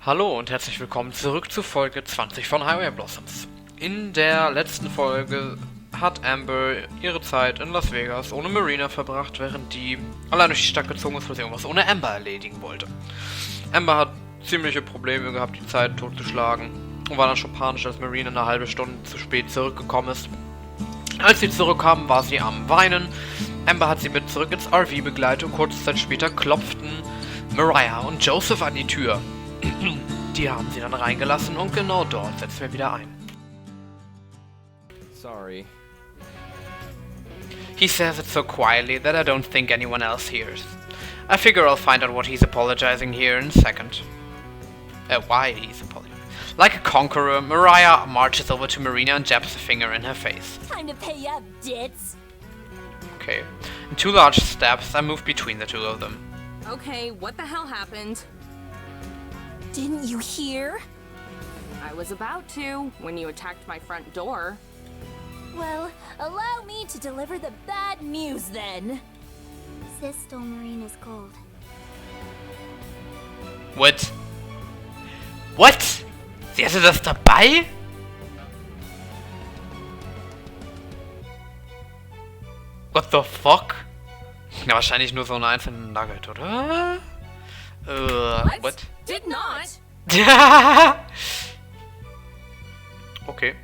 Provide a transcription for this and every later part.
Hallo und herzlich willkommen zurück zu Folge 20 von Highway Blossoms. In der letzten Folge hat Amber ihre Zeit in Las Vegas ohne Marina verbracht, während die allein durch die Stadt gezogen ist, weil sie irgendwas ohne Amber erledigen wollte. Amber hat ziemliche Probleme gehabt, die Zeit totzuschlagen und war dann schon panisch, als Marina eine halbe Stunde zu spät zurückgekommen ist. Als sie zurückkam, war sie am Weinen. Amber hat sie mit zurück ins RV begleitet und kurze Zeit später klopften Mariah und Joseph an die Tür. Die haben sie dann reingelassen und genau dort setzen wir wieder ein. Sorry. He says it so quietly that I don't think anyone else hears. I figure I'll find out what he's apologizing here in a second. Why he's apologizing. Like a conqueror, Mariah marches over to Marina and jabs a finger in her face. Time to pay up, ditz. Okay. In two large steps, I move between the two of them. Okay, what the hell happened? Didn't you hear? I was about to, when you attacked my front door. Well, allow me to deliver the bad news then. Sis stole Marina's gold. What? What? Sie hatte das dabei? What the fuck? Na, wahrscheinlich nur so ein einzelner Nugget, oder? What? Did not. Okay.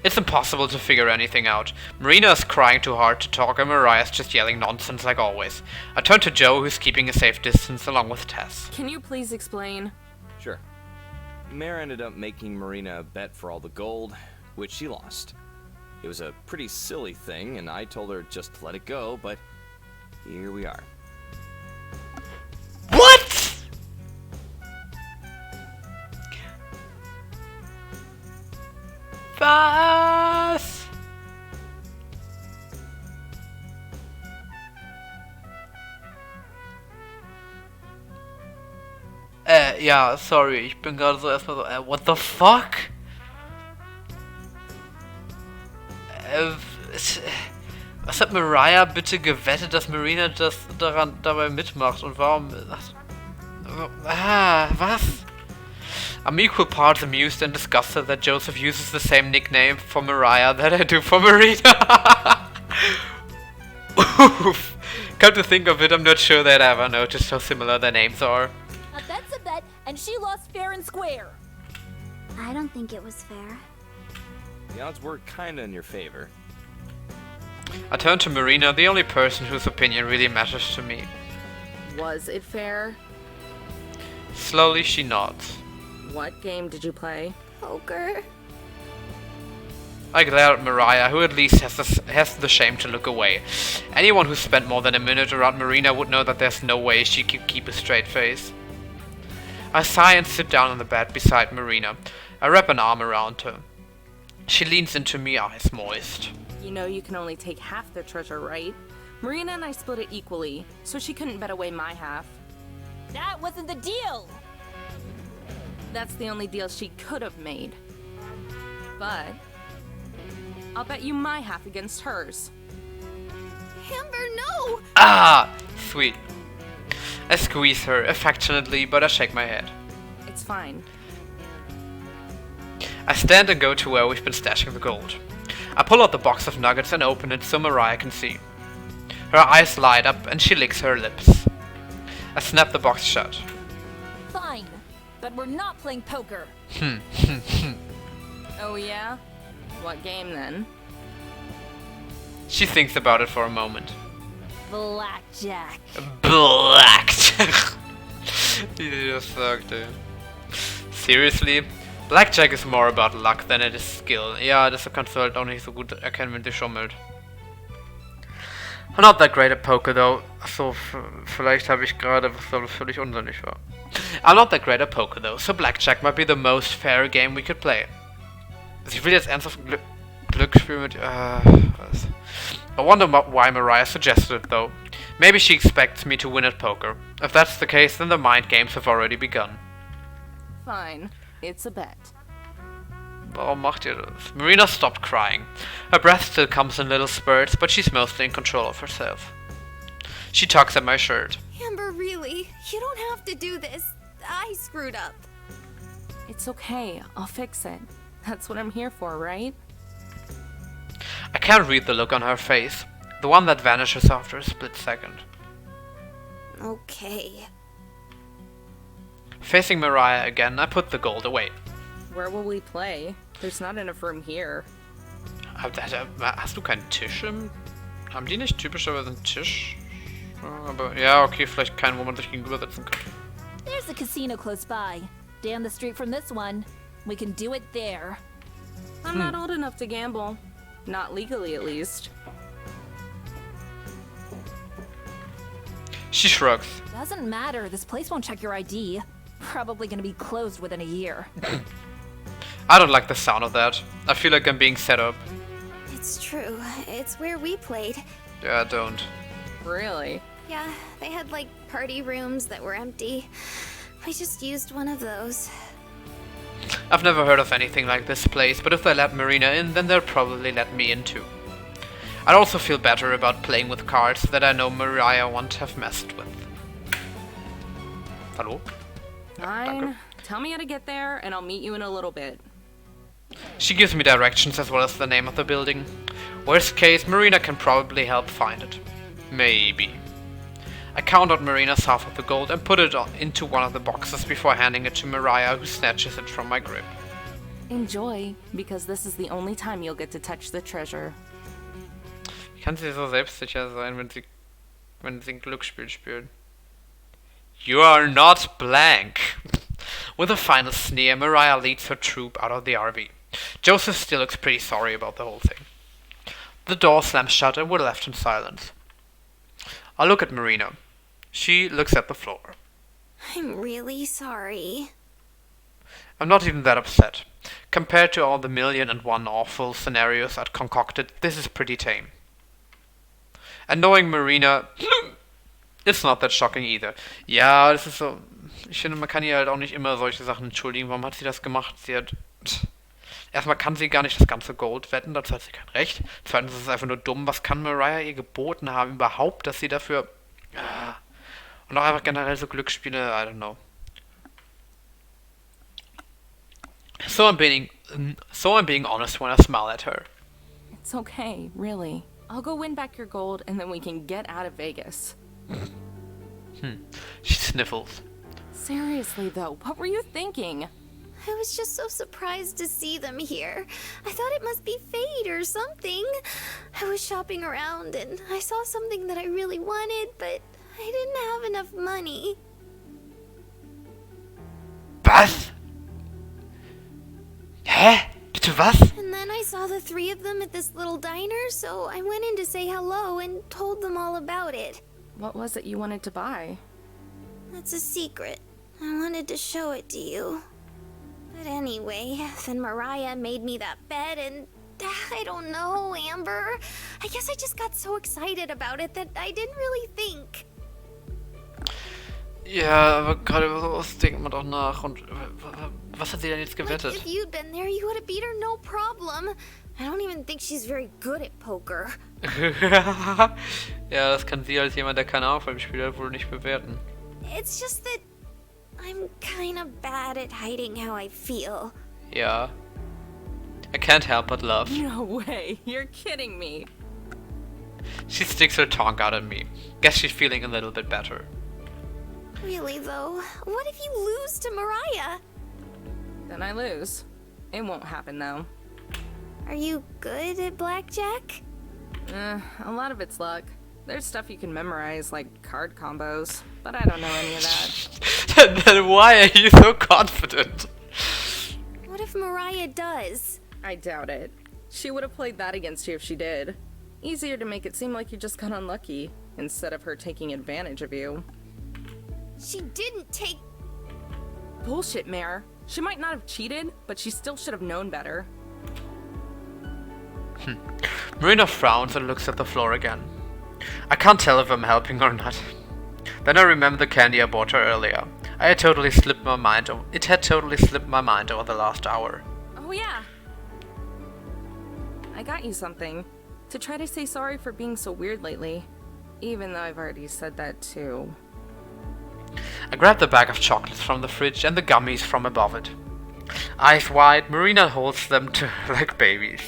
It's impossible to figure anything out. Marina is crying too hard to talk and Mariah's just yelling nonsense like always. I turn to Joe, who's keeping a safe distance along with Tess. Can you please explain? Sure. Mare ended up making Marina a bet for all the gold, which she lost. It was a pretty silly thing, and I told her just to let it go, but here we are. What? Was? Ja, sorry, ich bin gerade so erstmal so, what the fuck? Was hat Mariah bitte gewettet, dass Marina dabei mitmacht und warum? Was? I'm equal parts amused and disgusted that Joseph uses the same nickname for Mariah that I do for Marina. Oof. Come to think of it, I'm not sure that I ever noticed how similar their names are. Now that's a bet, and she lost fair and square. I don't think it was fair. The odds were kinda in your favor. I turn to Marina, the only person whose opinion really matters to me. Was it fair? Slowly she nods. What game did you play? Poker. I glare at Mariah, who at least has the shame to look away. Anyone who spent more than a minute around Marina would know that there's no way she could keep a straight face. I sigh and sit down on the bed beside Marina. I wrap an arm around her. She leans into me, eyes moist. You know you can only take half the treasure, right? Marina and I split it equally, so she couldn't bet away my half. That wasn't the deal. That's the only deal she could have made. But I'll bet you my half against hers. Amber, no! Ah! Sweet. I squeeze her affectionately, but I shake my head. It's fine. I stand and go to where we've been stashing the gold. I pull out the box of nuggets and open it so Mariah can see. Her eyes light up and she licks her lips. I snap the box shut. Fine, but we're not playing poker. Oh yeah? What game then? She thinks about it for a moment. Blackjack. Blackjack. Wie sie das sagt, ey. Seriously? Blackjack is more about luck than it is skill. Ja, deshalb kannst du halt auch nicht so gut erkennen, wenn sie schummelt. I'm not that great at poker though. Achso, vielleicht habe ich gerade was völlig unsinnig war. I'm not that great at poker though, so Blackjack might be the most fair game we could play. Also ich will jetzt ernsthaft Glücksspiel mit... was? I wonder why Mariah suggested it though. Maybe she expects me to win at poker. If that's the case, then the mind games have already begun. Fine. It's a bet. Warum macht ihr das? Marina stopped crying. Her breath still comes in little spurts, but she's mostly in control of herself. She tugs at my shirt. Amber, really? You don't have to do this. I screwed up. It's okay. I'll fix it. That's what I'm here for, right? I can't read the look on her face. The one that vanishes after a split second. Okay. Facing Mariah again, I put the gold away. Where will we play? There's not enough room here. Hast du keinen Tisch im... Haben die nicht typischerweise einen Tisch? Aber ja, okay, vielleicht keinen, wo man sich gegenübersetzen kann. There's a casino close by. Down the street from this one. We can do it there. I'm not old enough to gamble. Not legally, at least. She shrugs. Doesn't matter. This place won't check your ID. Probably gonna be closed within a year. I don't like the sound of that. I feel like I'm being set up. It's true. It's where we played. Yeah, I don't. Really? Yeah, they had like party rooms that were empty. We just used one of those. I've never heard of anything like this place, but if they let Marina in, then they'll probably let me in too. I'd also feel better about playing with cards that I know Mariah won't have messed with. Hallo? Fine. Tell me how to get there, and I'll meet you in a little bit. She gives me directions as well as the name of the building. Worst case, Marina can probably help find it. Maybe. I count out Marina's half of the gold and put it into one of the boxes before handing it to Mariah, who snatches it from my grip. Enjoy, because this is the only time you'll get to touch the treasure. Wie kann sie so selbstsicher sein, wenn sie ein Glücksspiel spielt? You are not blank. With a final sneer, Mariah leads her troop out of the RV. Joseph still looks pretty sorry about the whole thing. The door slams shut and we're left in silence. I look at Marina. She looks at the floor. I'm really sorry. I'm not even that upset. Compared to all the 1,000,001 awful scenarios I'd concocted, this is pretty tame. And knowing Marina, it's not that shocking either. Ja, das ist so... Ich finde, man kann ihr halt auch nicht immer solche Sachen entschuldigen. Warum hat sie das gemacht? Sie hat... Erstmal kann sie gar nicht das ganze Gold wetten, dazu hat sie kein Recht. Zweitens ist es einfach nur dumm. Was kann Mariah ihr geboten haben überhaupt, dass sie dafür... Und auch einfach generell so Glücksspiele, I don't know. So I'm being honest when I smile at her. It's okay, really. I'll go win back your gold, and then we can get out of Vegas. She sniffles. Seriously, though, what were you thinking? I was just so surprised to see them here. I thought it must be fate or something. I was shopping around and I saw something that I really wanted, but I didn't have enough money. Was? Hä? Bitte was? And then I saw the three of them at this little diner, so I went in to say hello and told them all about it. What was it you wanted to buy? That's a secret. I wanted to show it to you. But anyway, then Mariah made me that bet and... I don't know, Amber. I guess I just got so excited about it that I didn't really think. Ja, aber gerade über sowas denkt man doch nach. Und was hat sie denn jetzt Like, gewettet? if you'd been there, you would have beat her no problem. I don't even think she's very good at poker. Ja, das kann sie als jemand, der keine Ahnung vom Spiel hat, wohl nicht bewerten. It's just that I'm kind of bad at hiding how I feel. Ja. I can't help but laugh. No way, you're kidding me. She sticks her tongue out at me. Guess she's feeling a little bit better. Really, though, what if you lose to Mariah? Then I lose. It won't happen, though. Are you good at blackjack? A lot of it's luck. There's stuff you can memorize, like card combos, but I don't know any of that. Then why are you so confident? What if Mariah does? I doubt it. She would have played that against you if she did. Easier to make it seem like you just got unlucky, instead of her taking advantage of you. She didn't take... Bullshit, Mare. She might not have cheated, but she still should have known better. Marina frowns and looks at the floor again. I can't tell if I'm helping or not. Then I remember the candy I bought her earlier. It had totally slipped my mind over the last hour. Oh yeah. I got you something. To try to say sorry for being so weird lately. Even though I've already said that too. I grab the bag of chocolates from the fridge and the gummies from above it. Eyes wide, Marina holds them to her like babies.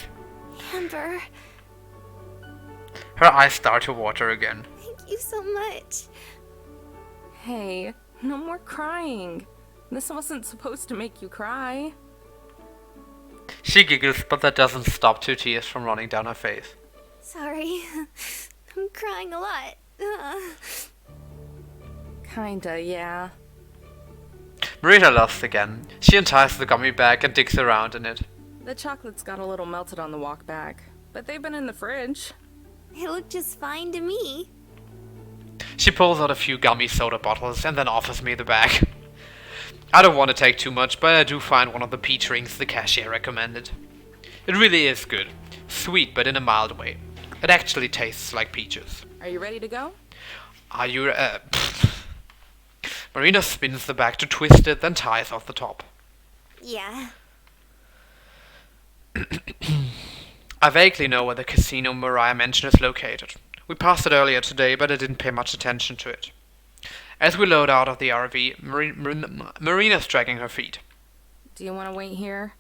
Amber, Her eyes start to water again. thank you so much. Hey, no more crying. This wasn't supposed to make you cry. She giggles, but that doesn't stop 2 tears from running down her face. Sorry. I'm crying a lot. Kinda, yeah. Marina laughs again. She unties the gummy bag and digs around in it. The chocolates got a little melted on the walk back, but they've been in the fridge. It looked just fine to me. She pulls out a few gummy soda bottles and then offers me the bag. I don't want to take too much, but I do find one of the peach rings the cashier recommended. It really is good. Sweet, but in a mild way. It actually tastes like peaches. Are you ready to go? Are you, Marina spins the bag to twist it, then ties off the top. Yeah. I vaguely know where the casino Mariah mentioned is located. We passed it earlier today, but I didn't pay much attention to it. As we load out of the RV, Marina's dragging her feet. Do you want to wait here?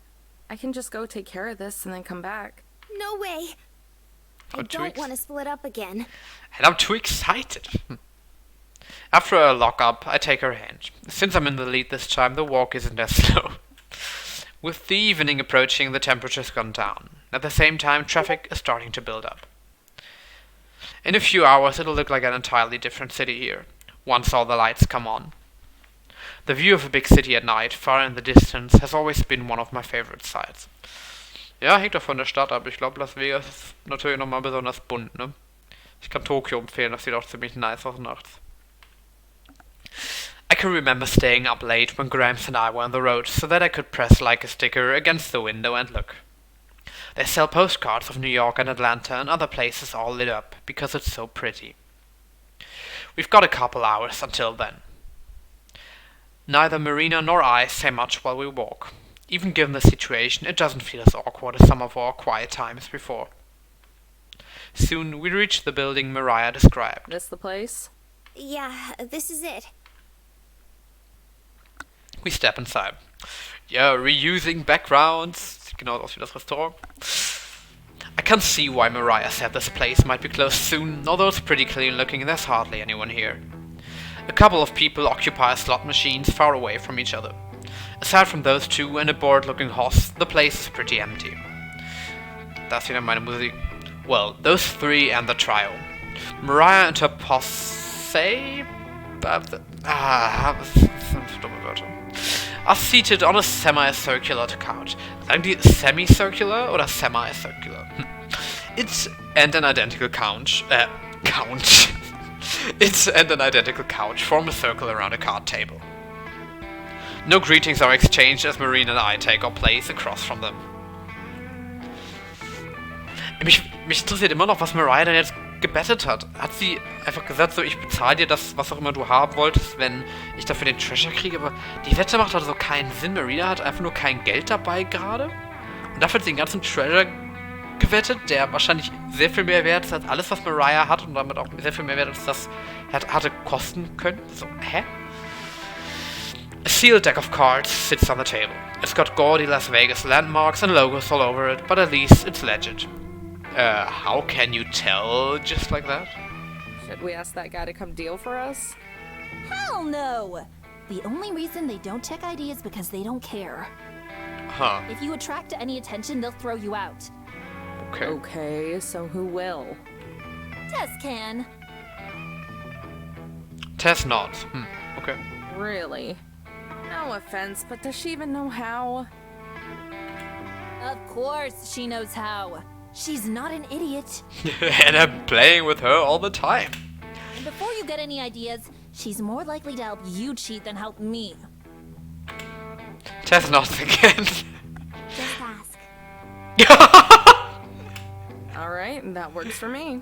I can just go take care of this and then come back. No way. I I'm too don't want to split up again. And I'm too excited. After a lock-up, I take her hand. Since I'm in the lead this time, the walk isn't as slow. With the evening approaching, the temperature's gone down. At the same time, traffic is starting to build up. In a few hours, it'll look like an entirely different city here, once all the lights come on. The view of a big city at night, far in the distance, has always been one of my favorite sights. Ja, hängt doch von der Stadt ab. Ich glaube, Las Vegas ist natürlich nochmal besonders bunt, ne? Ich kann Tokio empfehlen, das sieht auch ziemlich nice aus nachts. I can remember staying up late when Gramps and I were on the road, so that I could press like a sticker against the window and look. They sell postcards of New York and Atlanta and other places all lit up, because it's so pretty. We've got a couple hours until then. Neither Marina nor I say much while we walk. Even given the situation, it doesn't feel as awkward as some of our quiet times before. Soon we reach the building Mariah described. This the place? Yeah, this is it. We step inside. Yeah, reusing backgrounds. Sieht genau aus wie das Restaurant. I can't see why Mariah said this place might be closed soon, although it's pretty clean looking and there's hardly anyone here. A couple of people occupy slot machines far away from each other. Aside from those two and a bored-looking hoss, the place is pretty empty. Das wieder meine Musik. Well, those three and the trio. Mariah and her posse... das sind dumme Wörter. Are seated on a semi-circular couch. Sagen die semi-circular oder semi-circular? It's and an identical couch. It's and an identical couch form a circle around a card table. No greetings are exchanged as Marina and I take our place across from them. Mich interessiert immer noch, was Mariah denn jetzt gebettet hat. Hat sie einfach gesagt, so, ich bezahle dir das, was auch immer du haben wolltest, wenn ich dafür den Treasure kriege, aber die Wette macht also keinen Sinn. Marina hat einfach nur kein Geld dabei gerade und dafür hat sie den ganzen Treasure gewettet, der wahrscheinlich sehr viel mehr wert ist als alles, was Mariah hat und damit auch sehr viel mehr wert als das hatte kosten können. So, hä? A sealed deck of cards sits on the table. It's got gaudy Las Vegas landmarks and logos all over it, but at least it's legit. How can you tell just like that? Should we ask that guy to come deal for us? Hell no! The only reason they don't check ID is because they don't care. Huh. If you attract any attention, they'll throw you out. Okay. Okay, so who will? Tess can. Tess nods. Okay. Really? No offense, but does she even know how? Of course she knows how. She's not an idiot. And I'm playing with her all the time. And before you get any ideas, she's more likely to help you cheat than help me. Tess nods again. Just ask. Alright, that works for me.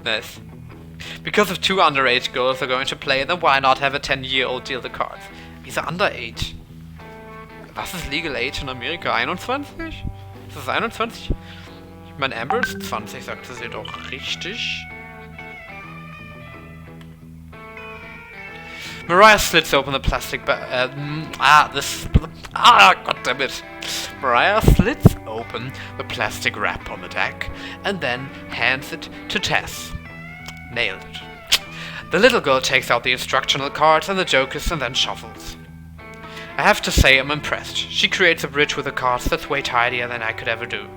Nice. Because if two underage girls are going to play, then why not have a 10-year-old deal the cards? Wieso underage? Was ist legal age in Amerika? 21? Ist das 21? Ich meine, Amber ist 20, sagte sie doch richtig. Mariah slits open the plastic God damn it. Mariah slits open the plastic wrap on the deck and then hands it to Tess. Nailed it. The little girl takes out the instructional cards and the jokers and then shuffles. I have to say I'm impressed. She creates a bridge with the cards that's way tidier than I could ever do.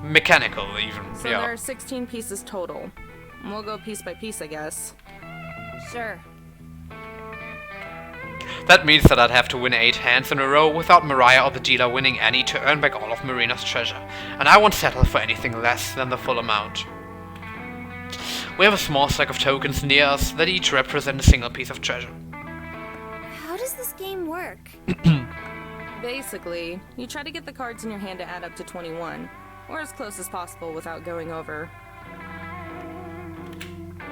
Mechanical, even. So yeah. there are 16 pieces total. We'll go piece by piece, I guess. Sure. That means that I'd have to win 8 hands in a row without Mariah or the dealer winning any to earn back all of Marina's treasure, and I won't settle for anything less than the full amount. We have a small stack of tokens near us that each represent a single piece of treasure. How does this game work? Basically, you try to get the cards in your hand to add up to 21, or as close as possible without going over.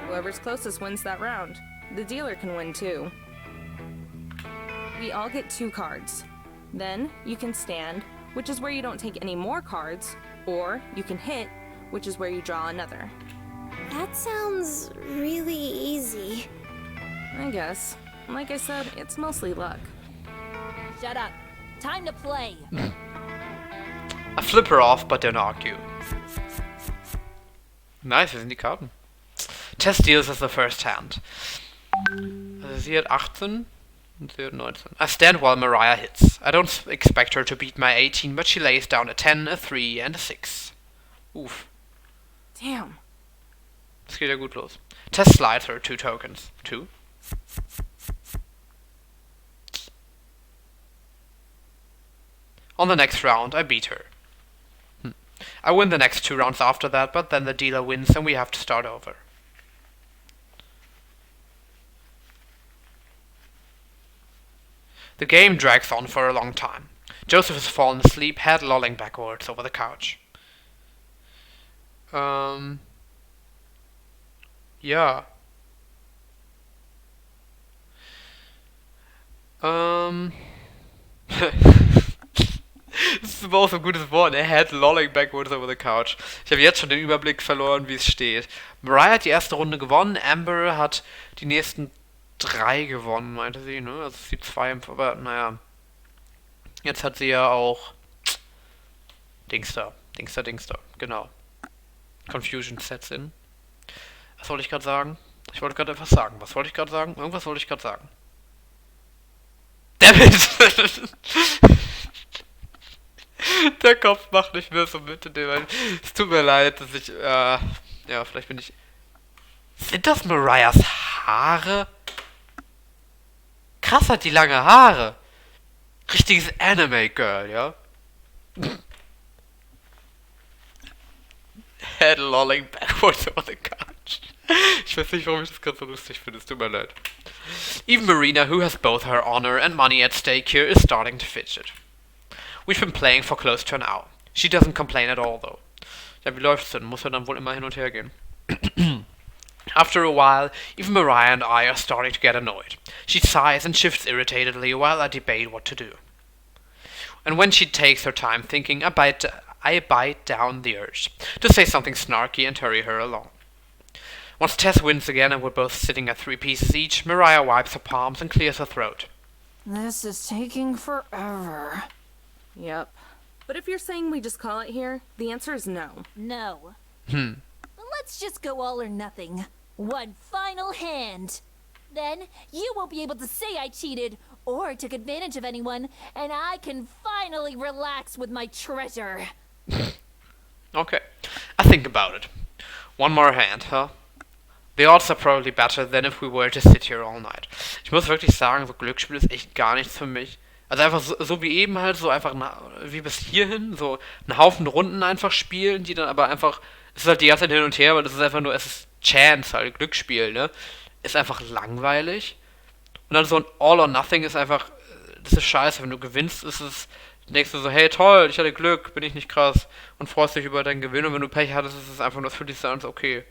Whoever's closest wins that round. The dealer can win too. We all get 2 cards. Then, you can stand, which is where you don't take any more cards, or you can hit, which is where you draw another. That sounds really easy. I guess. Like I said, it's mostly luck. Shut up. Time to play. I flip her off, but don't argue. Nice, wir sind die Karten. Tess deals as the first hand. Also sie hat 18 und sie hat 19. I stand while Mariah hits. I don't expect her to beat my 18, but she lays down a 10, a 3 and a 6. Oof. Damn. Das geht ja gut los. Tess slides her 2 tokens. 2. On the next round, I beat her. I win the next 2 rounds after that, but then the dealer wins and we have to start over. The game drags on for a long time. Joseph has fallen asleep, head lolling backwards over the couch. Ja. Das ist aber auch so ein gutes Wort, ne? Head lolling backwards over the couch. Ich habe jetzt schon den Überblick verloren, wie es steht. Mariah hat die erste Runde gewonnen, Amber hat die nächsten 3 gewonnen, meinte sie, ne? Also sie 2, aber naja. Jetzt hat sie ja auch Dingster, genau. Confusion sets in. Was wollte ich gerade sagen? Ich wollte gerade etwas sagen. Was wollte ich gerade sagen? Irgendwas wollte ich gerade sagen. Damn it! Der Kopf macht nicht mehr so mit in dem. Es tut mir leid, dass ich, ja, vielleicht bin ich... Sind das Mariahs Haare? Krass hat die lange Haare. Richtiges Anime-Girl, ja? Head lolling backwards over the couch. Ich weiß nicht, warum ich das gerade so lustig finde, es tut mir leid. Even Marina, who has both her honor and money at stake here, is starting to fidget. We've been playing for close to an hour. She doesn't complain at all, though. Ja, wie läuft's denn? Muss ja dann wohl immer hin und her gehen. After a while, even Mariah and I are starting to get annoyed. She sighs and shifts irritatedly while I debate what to do. And when she takes her time thinking, I bite down the urge to say something snarky and hurry her along. Once Tess wins again and we're both sitting at 3 pieces each, Mariah wipes her palms and clears her throat. This is taking forever. Yep. But if you're saying we just call it here, the answer is no. No. Let's just go all or nothing. One final hand. Then you won't be able to say I cheated or took advantage of anyone, and I can finally relax with my treasure. Okay, I think about it. One more hand, huh? The odds are probably better than if we were to sit here all night. Ich muss wirklich sagen, so Glücksspiel ist echt gar nichts für mich. Also einfach so wie eben halt, so einfach wie bis hierhin, so einen Haufen Runden einfach spielen, die dann aber einfach, es ist halt die ganze Zeit hin und her, weil das ist einfach nur, es ist Chance, halt Glücksspiel, ne? Ist einfach langweilig. Und dann so ein All or Nothing ist einfach, das ist scheiße, wenn du gewinnst, denkst du so, hey toll, ich hatte Glück, bin ich nicht krass und freust dich über deinen Gewinn und wenn du Pech hattest, ist es einfach nur für dich so, okay,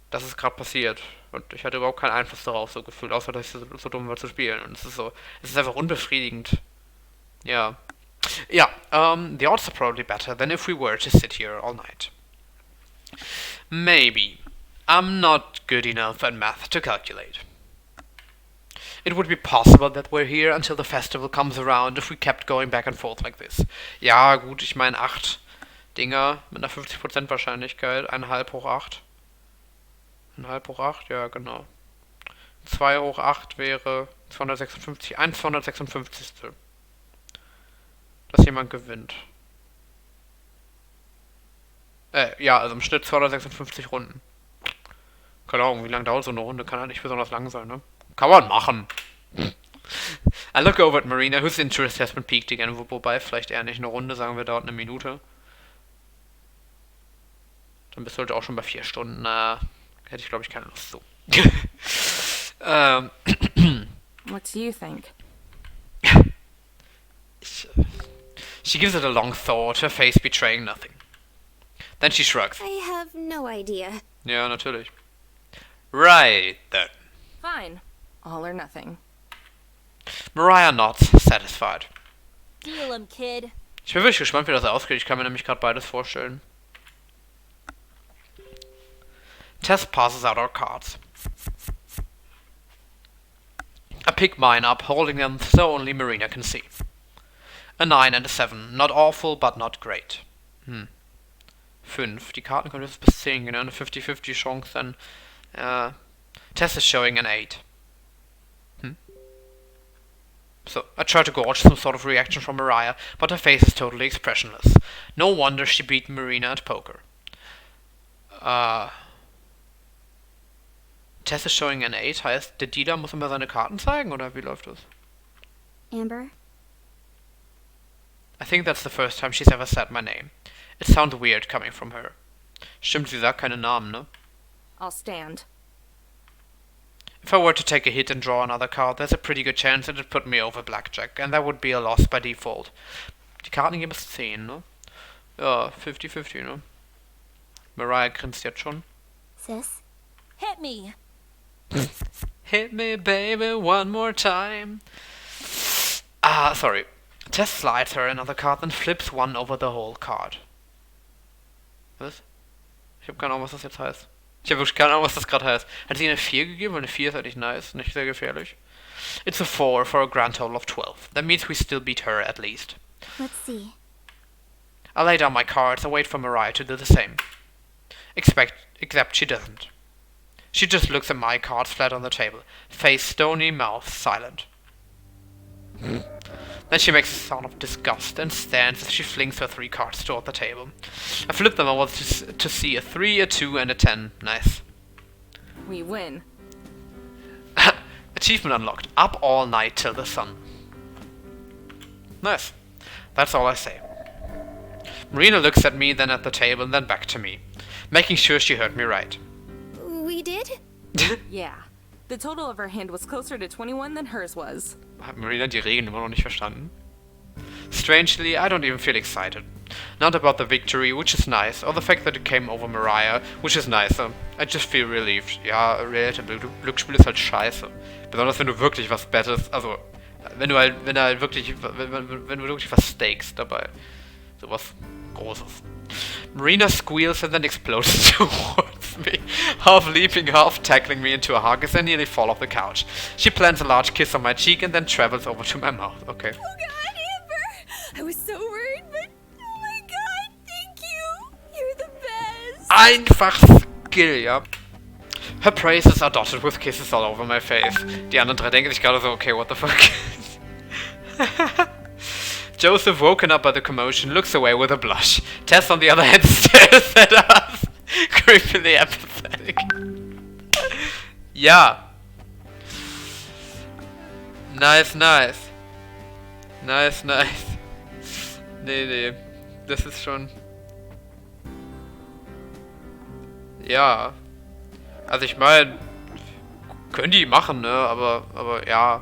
das ist gerade passiert und ich hatte überhaupt keinen Einfluss darauf so gefühlt, außer dass ich so dumm war zu spielen und es ist einfach unbefriedigend. Ja. Ja, the odds are probably better than if we were to sit here all night. Maybe. I'm not good enough at math to calculate. It would be possible that we're here until the festival comes around if we kept going back and forth like this. Ja, gut, ich meine 8 Dinger mit einer 50% Wahrscheinlichkeit. 1,5 hoch 8. 1,5 hoch 8, ja genau. 2 hoch 8 wäre 256, 1 256. Dass jemand gewinnt. Ja, also im Schnitt 256 Runden. Keine Ahnung, wie lange dauert so eine Runde? Kann ja nicht besonders lang sein, ne? Kann man machen. I look over at Marina, whose interest has been piqued again. Wobei, vielleicht eher nicht eine Runde, sagen wir, dauert eine Minute. Dann bist du halt auch schon bei 4 Stunden. Na, hätte ich, glaube ich, keine Lust so. What do you think? She gives it a long thought, her face betraying nothing. Then she shrugs. I have no idea. Ja, natürlich. Right then. Fine. All or nothing. Mariah nods, satisfied. Deal 'em, kid. Ich bin wirklich gespannt, wie das ausgeht. Ich kann mir nämlich gerade beides vorstellen. Tess passes out our cards. I pick mine up, holding them so only Marina can see. A 9 and a 7. Not awful, but not great. 5. Die Karten können jetzt bis 10 gehen. Eine 50-50 Chance, dann... Tess is showing an 8. So, I try to gauge some sort of reaction from Mariah, but her face is totally expressionless. No wonder she beat Marina at poker. Tess is showing an 8, heißt, der Dealer muss immer seine Karten zeigen, oder wie läuft das? Amber? I think that's the first time she's ever said my name. It sounds weird coming from her. Stimmt, sie sagt keine Namen, ne? I'll stand. If I were to take a hit and draw another card, there's a pretty good chance it'd put me over blackjack, and that would be a loss by default. Die Karten geben es 10, ne? Ja, 50-50, ne? Mariah grinst jetzt schon. Sis? Hit me. Hit me, baby, one more time. Sorry. Tess slides her another card, then flips one over the whole card. Was? Ich habe keine Ahnung, was das jetzt heißt. Ich habe wirklich keine Ahnung, was das gerade heißt. Hat sie eine 4 gegeben? Weil eine 4 ist eigentlich nice, nicht sehr gefährlich. It's a 4 for a grand total of 12. That means we still beat her, at least. Let's see. I lay down my cards and wait for Mariah to do the same. Except she doesn't. She just looks at my cards flat on the table. Face stony, mouth silent. Then she makes a sound of disgust and stands as she flings her 3 cards toward the table. I flip them over to see a 3, a 2, and a 10. Nice. We win. Achievement unlocked. Up all night till the sun. Nice. That's all I say. Marina looks at me, then at the table, and then back to me, making sure she heard me right. We did? Yeah. The total of her hand was closer to 21 than hers was. Hat Marina die Regeln immer noch nicht verstanden? Strangely, I don't even feel excited. Not about the victory, which is nice, or the fact that it came over Mariah, which is nicer. I just feel relieved. Ja, Relative Glücksspiel ist halt scheiße. Besonders wenn du wirklich was bettest, also wenn du wirklich was stakest dabei. Sowas Großes. Marina squeals and then explodes towards me, half leaping, half tackling me into a hug as I nearly fall off the couch. She plants a large kiss on my cheek and then travels over to my mouth. Okay. Oh God, Amber! I was so worried, but oh my God, thank you! You're the best! Einfach Skill, ja. Her praises are dotted with kisses all over my face. Die anderen drei denken sich gerade so, okay, what the fuck? Joseph, woken up by the commotion, looks away with a blush. Tess, on the other hand, stares at us, creepily apathetic. Ja. Nice, nice. Nice, nice. Nee. Das ist schon... Ja. Also ich meine... Können die machen, ne? Aber ja.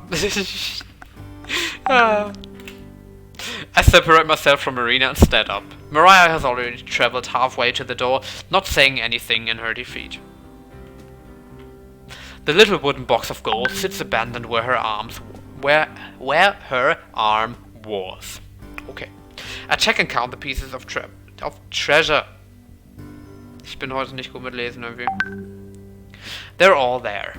I separate myself from Marina and stand up. Mariah has already traveled halfway to the door, not saying anything in her defeat. The little wooden box of gold sits abandoned where her arm was. Okay. I check and count the pieces of treasure. Ich bin heute nicht gut mit Lesen irgendwie. They're all there.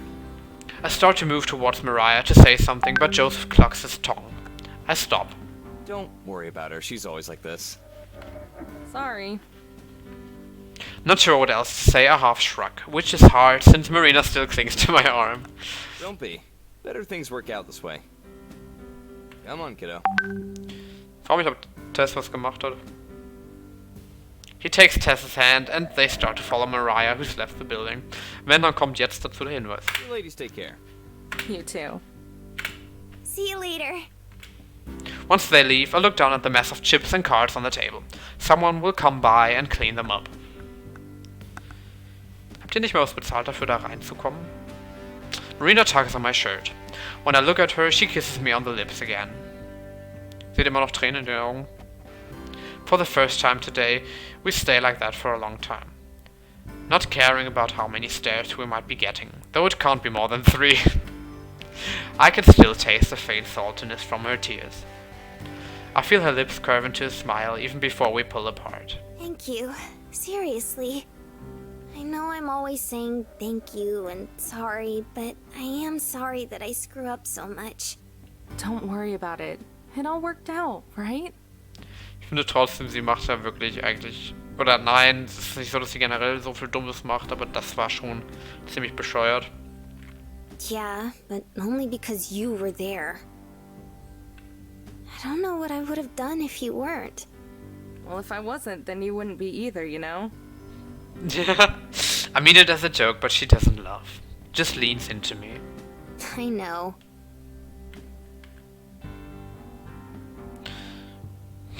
I start to move towards Mariah to say something, but Joseph clucks his tongue. I stop. Don't worry about her. She's always like this. Sorry. Not sure what else to say, I half shrug, which is hard since Marina still clings to my arm. Don't be. Better things work out this way. Come on, kiddo. Frag mich, ob Tess was gemacht hat. He takes Tess's hand and they start to follow Mariah, who's left the building. Wenn, dann kommt jetzt dazu der Hinweis. You ladies take care. You too. See you later. Once they leave, I look down at the mess of chips and cards on the table. Someone will come by and clean them up. Habt ihr nicht mehr was bezahlt dafür, da reinzukommen? Marina tugs on my shirt. When I look at her, she kisses me on the lips again. Seht immer noch Tränen in den Augen? For the first time today, we stay like that for a long time. Not caring about how many stares we might be getting, though it can't be more than 3. I can still taste the faint saltiness from her tears. I feel her lips curve into a smile even before we pull apart. Thank you. Seriously. I know I'm always saying thank you and sorry, but I am sorry that I screw up so much. Don't worry about it. It all worked out, right? Ich finde trotzdem, sie macht ja wirklich eigentlich... Oder nein, es ist nicht so, dass sie generell so viel Dummes macht, aber das war schon ziemlich bescheuert. Yeah, but only because you were there. I don't know what I would have done if you weren't. Well, if I wasn't, then you wouldn't be either, you know? Yeah, I mean it as a joke, but she doesn't laugh. Just leans into me. I know.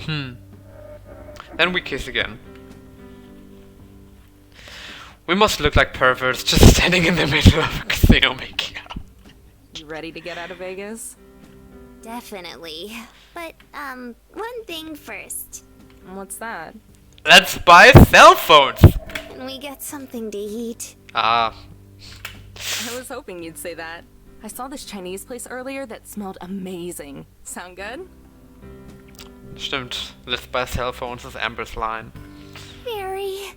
Then we kiss again. We must look like perverts just standing in the middle of a casino making out. You ready to get out of Vegas? Definitely. But, one thing first. What's that? Let's buy cell phones! Can we get something to eat? Ah, I was hoping you'd say that. I saw this Chinese place earlier that smelled amazing. Sound good? stimmt. Let's buy cell phones is Amber's line. Very.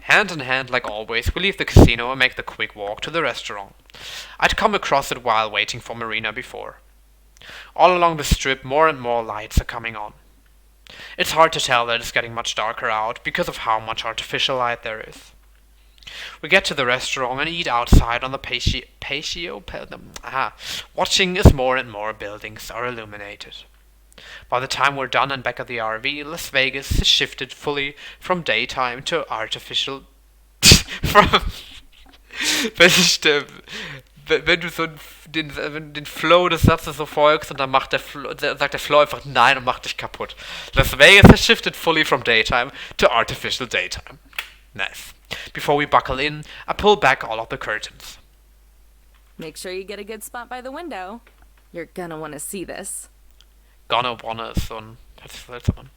Hand in hand, like always, we leave the casino and make the quick walk to the restaurant. I'd come across it while waiting for Marina before. All along the strip, more and more lights are coming on. It's hard to tell that it's getting much darker out because of how much artificial light there is. We get to the restaurant and eat outside on the patio, watching as more and more buildings are illuminated. By the time we're done and back at the RV, Las Vegas has shifted fully from daytime to artificial... Wenn du so den Flow des Satzes so folgst und dann sagt der Flow einfach nein und macht dich kaputt. Las Vegas has shifted fully from daytime to artificial daytime. Nice. Before we buckle in, I pull back all of the curtains. Make sure you get a good spot by the window. You're gonna want to see this. Gonna wanna ist so ein... Hört sich seltsam an.